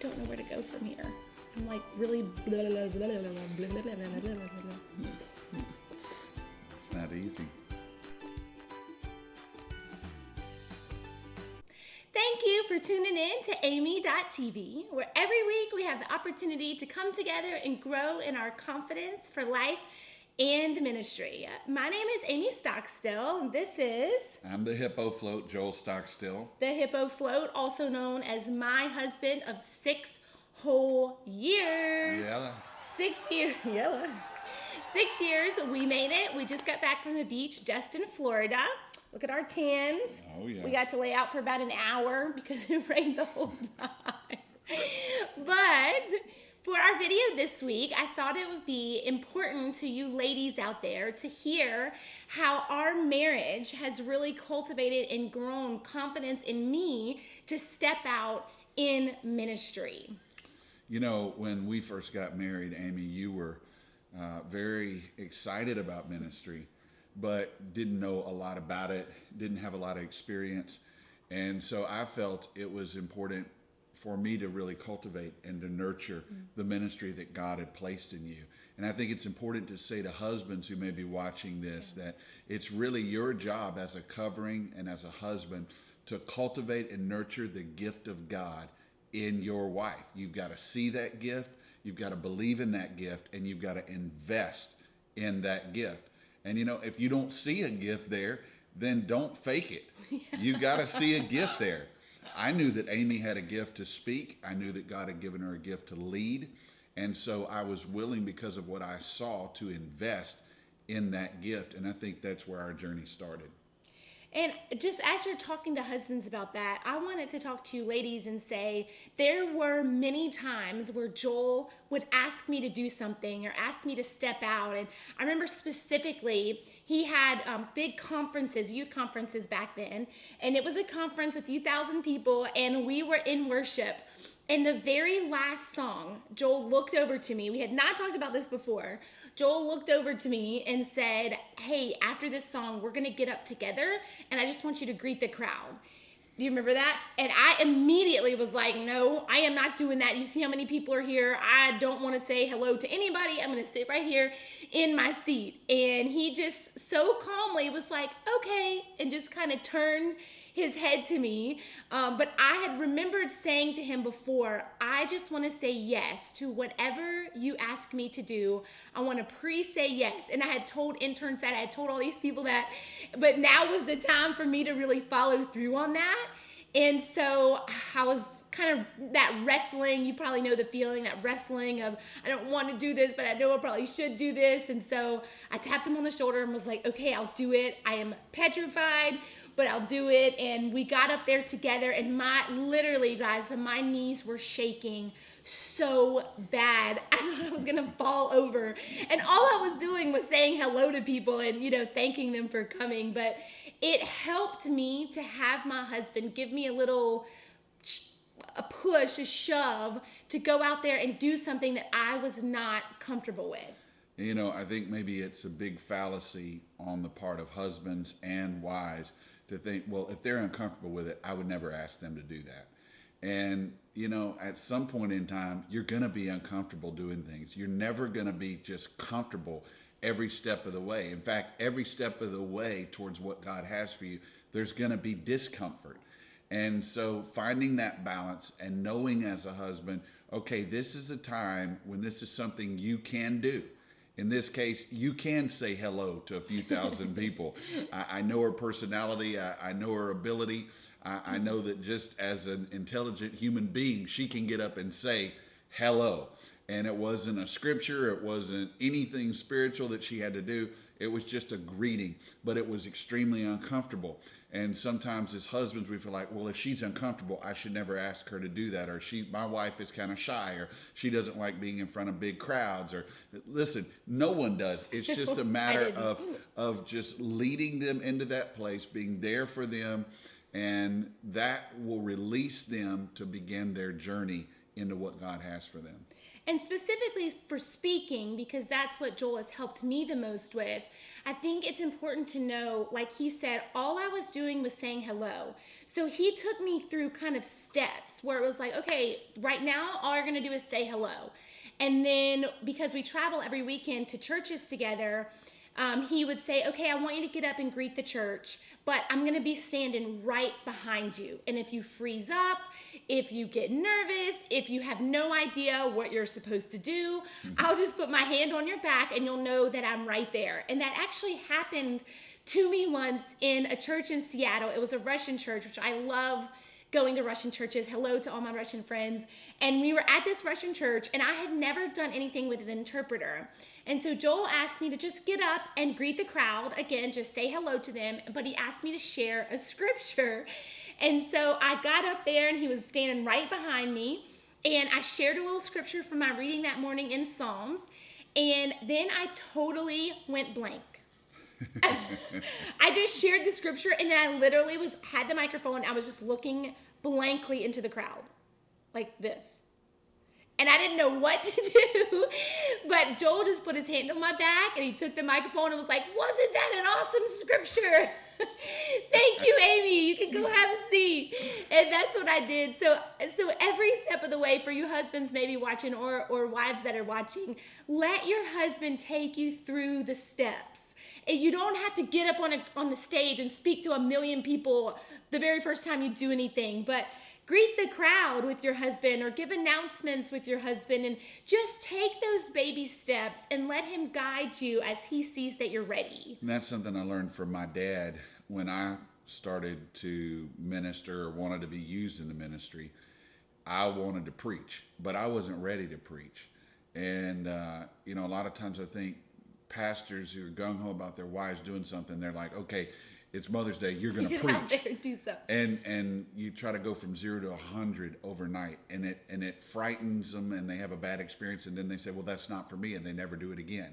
don't know where to go from here. I'm like really blah, blah, blah, blah, blah, blah, blah, blah, blah, blah. It's not easy. Thank you for tuning in to Amy.tv, where every week we have the opportunity to come together and grow in our confidence for life and ministry. My name is Amy Stockstill, and this is I'm the Hippo Float, Joel Stockstill. the Hippo Float, also known as my husband of 6 whole years. Yeah. 6 years. Yeah. 6 years. We made it. We just got back from the beach just in Florida. Look at our tans. Oh, yeah. We got to lay out for about an hour because it rained the whole time. But for our video this week, I thought it would be important to you ladies out there to hear how our marriage has really cultivated and grown confidence in me to step out in ministry. You know, when we first got married, Amy, you were very excited about ministry, but didn't know a lot about it, didn't have a lot of experience. And so I felt it was important for me to really cultivate and to nurture the ministry that God had placed in you. And I think it's important to say to husbands who may be watching this that it's really your job as a covering and as a husband to cultivate and nurture the gift of God in your wife. You've got to see that gift, you've got to believe in that gift, and you've got to invest in that gift. And you know, if you don't see a gift there, then don't fake it. You got to see a gift there. I knew that Amy had a gift to speak. I knew that God had given her a gift to lead. And so I was willing, because of what I saw, to invest in that gift. And I think that's where our journey started. And just as you're talking to husbands about that, I wanted to talk to you ladies and say there were many times where Joel would ask me to do something or ask me to step out. And I remember specifically he had big conferences, youth conferences back then. And it was a conference, a few thousand people, and we were in worship. And the very last song, Joel looked over to me. We had not talked about this before. Joel looked over to me and said, hey, after this song, we're going to get up together, and I just want you to greet the crowd. Do you remember that? And I immediately was like, no, I am not doing that. You see how many people are here? I don't want to say hello to anybody. I'm going to sit right here in my seat. And he just so calmly was like, okay, and just kind of turned his head to me. But I had remembered saying to him before, I just want to say yes to whatever you ask me to do. I want to say yes. And I had told interns that, I had told all these people that, but now was the time for me to really follow through on that. And so I was kind of that wrestling, you probably know the feeling, that wrestling of, I don't want to do this, but I know I probably should do this. And so I tapped him on the shoulder and was like, okay, I'll do it. I am petrified, but I'll do it. And we got up there together, and literally, guys, my knees were shaking so bad. I thought I was gonna fall over. And all I was doing was saying hello to people and, thanking them for coming. But it helped me to have my husband give me a push, a shove to go out there and do something that I was not comfortable with. You know, I think maybe it's a big fallacy on the part of husbands and wives to think, well, if they're uncomfortable with it, I would never ask them to do that. And, at some point in time, you're going to be uncomfortable doing things. You're never going to be just comfortable every step of the way. In fact, every step of the way towards what God has for you, there's going to be discomfort. And so finding that balance and knowing as a husband, okay, this is a time when this is something you can do. In this case, you can say hello to a few thousand people. I know her personality. I know her ability. I know that just as an intelligent human being, she can get up and say hello. And it wasn't a scripture. It wasn't anything spiritual that she had to do. It was just a greeting, but it was extremely uncomfortable. And sometimes as husbands, we feel like, well, if she's uncomfortable, I should never ask her to do that. Or my wife is kind of shy, or she doesn't like being in front of big crowds. Or listen, no one does. It's just a matter of just leading them into that place, being there for them, and that will release them to begin their journey into what God has for them. And specifically for speaking, because that's what Joel has helped me the most with, I think it's important to know, like he said, all I was doing was saying hello. So he took me through kind of steps where it was like, okay, right now, all you're going to do is say hello. And then because we travel every weekend to churches together, he would say, okay, I want you to get up and greet the church, but I'm going to be standing right behind you. And if you freeze up, if you get nervous, if you have no idea what you're supposed to do, I'll just put my hand on your back and you'll know that I'm right there. And that actually happened to me once in a church in Seattle. It was a Russian church, which I love going to Russian churches. Hello to all my Russian friends. And we were at this Russian church, and I had never done anything with an interpreter. And so Joel asked me to just get up and greet the crowd. Again, just say hello to them. But he asked me to share a scripture. And so I got up there, and he was standing right behind me. And I shared a little scripture from my reading that morning in Psalms. And then I totally went blank. I just shared the scripture, and then I literally had the microphone. I was just looking blankly into the crowd like this. And I didn't know what to do, but Joel just put his hand on my back and he took the microphone and was like, wasn't that an awesome scripture? Thank you, Amy. You can go have a seat. And that's what I did. So every step of the way, for you husbands maybe watching or wives that are watching, let your husband take you through the steps. And you don't have to get up on the stage and speak to 1 million people the very first time you do anything, but greet the crowd with your husband or give announcements with your husband, and just take those baby steps and let him guide you as he sees that you're ready. And that's something I learned from my dad when I started to minister or wanted to be used in the ministry. I wanted to preach, but I wasn't ready to preach. And, a lot of times I think pastors who are gung-ho about their wives doing something, they're like, okay, it's Mother's Day, you're going to preach. Out there and do something. And you try to go from 0 to 100 overnight, and it frightens them, and they have a bad experience, and then they say, well, that's not for me, and they never do it again.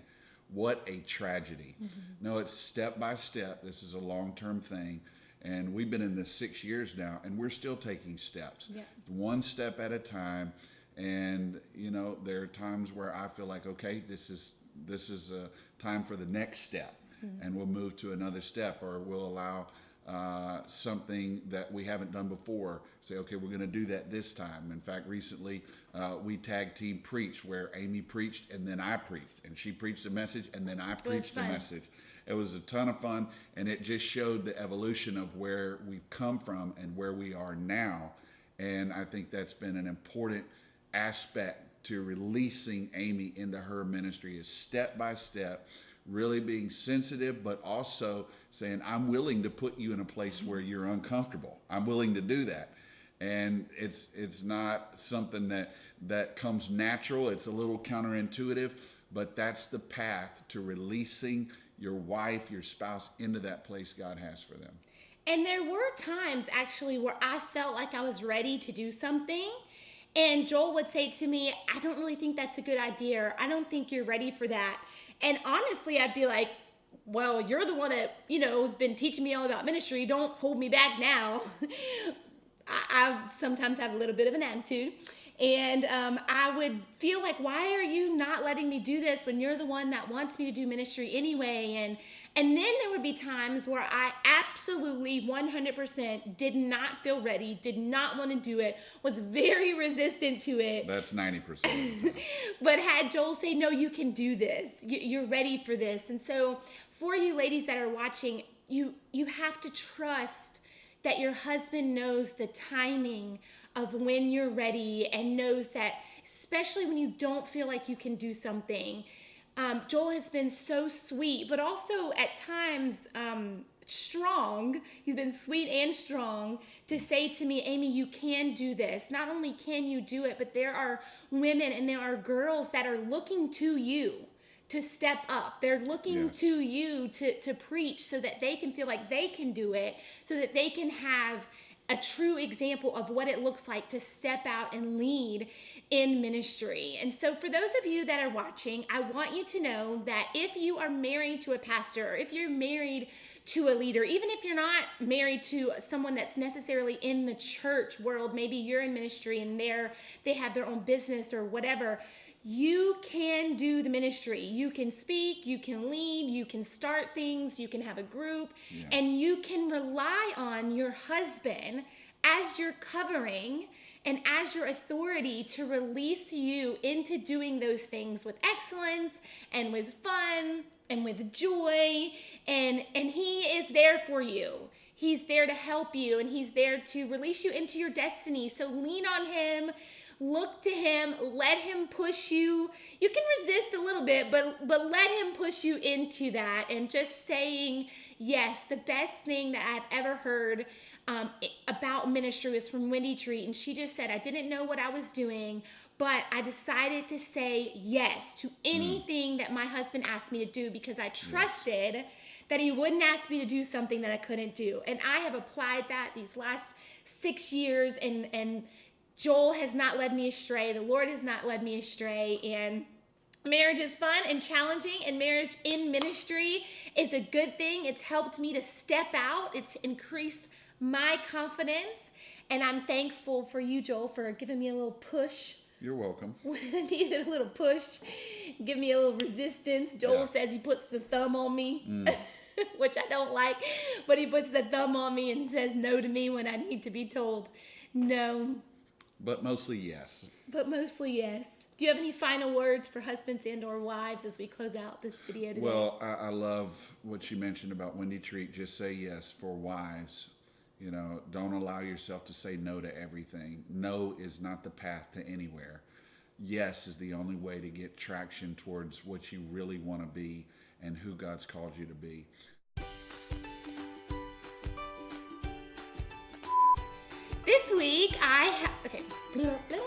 What a tragedy. Mm-hmm. No, it's step by step. This is a long-term thing, and we've been in this 6 years now, and we're still taking steps. Yeah. One step at a time, and, there are times where I feel like, okay, this is a time for the next step. Mm-hmm. And we'll move to another step, or we'll allow something that we haven't done before. Say, okay, we're going to do that this time. In fact, recently we tag team preached, where Amy preached and then I preached, and she preached a message and then I preached a message. It was a ton of fun, and it just showed the evolution of where we've come from and where we are now. And I think that's been an important aspect to releasing Amy into her ministry, is step by step, really being sensitive, but also saying, I'm willing to put you in a place where you're uncomfortable. I'm willing to do that. And it's not something that comes natural. It's a little counterintuitive, but that's the path to releasing your wife, your spouse, into that place God has for them. And there were times actually where I felt like I was ready to do something, and Joel would say to me, I don't really think that's a good idea, or I don't think you're ready for that. And honestly, I'd be like, well, you're the one that, has been teaching me all about ministry. Don't hold me back now. I sometimes have a little bit of an attitude. And I would feel like, why are you not letting me do this when you're the one that wants me to do ministry anyway? And then there would be times where I absolutely 100% did not feel ready, did not want to do it, was very resistant to it. That's 90%. But had Joel say, no, you can do this. You're ready for this. And so for you ladies that are watching, you have to trust that your husband knows the timing of when you're ready, and knows that, especially when you don't feel like you can do something. Joel has been so sweet, but also at times strong. He's been sweet and strong to say to me, Amy, you can do this. Not only can you do it, but there are women and there are girls that are looking to you to step up. They're looking to you to preach, so that they can feel like they can do it, so that they can have a true example of what it looks like to step out and lead in ministry. And so for those of you that are watching, I want you to know that if you are married to a pastor, or if you're married to a leader, even if you're not married to someone that's necessarily in the church world. Maybe you're in ministry and they have their own business or whatever. You can do the ministry. You can speak, you can lead, you can start things, you can have a group, and you can rely on your husband as your covering and as your authority to release you into doing those things with excellence and with fun and with joy, and he is there for you. He's there to help you, and he's there to release you into your destiny. So lean on him. Look to him, let him push you. You can resist a little bit, but let him push you into that. And just saying yes, the best thing that I've ever heard about ministry was from Wendy Treat. And she just said, I didn't know what I was doing, but I decided to say yes to anything that my husband asked me to do because I trusted that he wouldn't ask me to do something that I couldn't do. And I have applied that these last 6 years, and Joel has not led me astray. The Lord has not led me astray. And marriage is fun and challenging, and marriage in ministry is a good thing. It's helped me to step out. It's increased my confidence. And I'm thankful for you, Joel, for giving me a little push. You're welcome. When I needed a little push, give me a little resistance. Joel says he puts the thumb on me, which I don't like, but he puts the thumb on me and says no to me when I need to be told no. But mostly yes. But mostly yes. Do you have any final words for husbands and or wives as we close out this video today? Well, I love what you mentioned about Wendy Treat. Just say yes for wives. You know, don't allow yourself to say no to everything. No is not the path to anywhere. Yes is the only way to get traction towards what you really want to be and who God's called you to be. This week I have, okay, blah, blah.